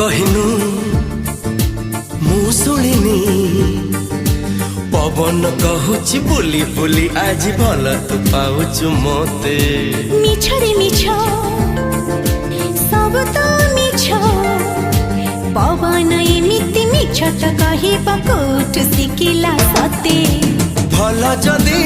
कहिनु मु शुणिनी पवन कहूची बुली बुली आज भल तू पाउचु मते मिछ रे मिछ सब तो मिछ पवन एमिति मिछ त कहिबा कोठ सिकिला सते भल जदी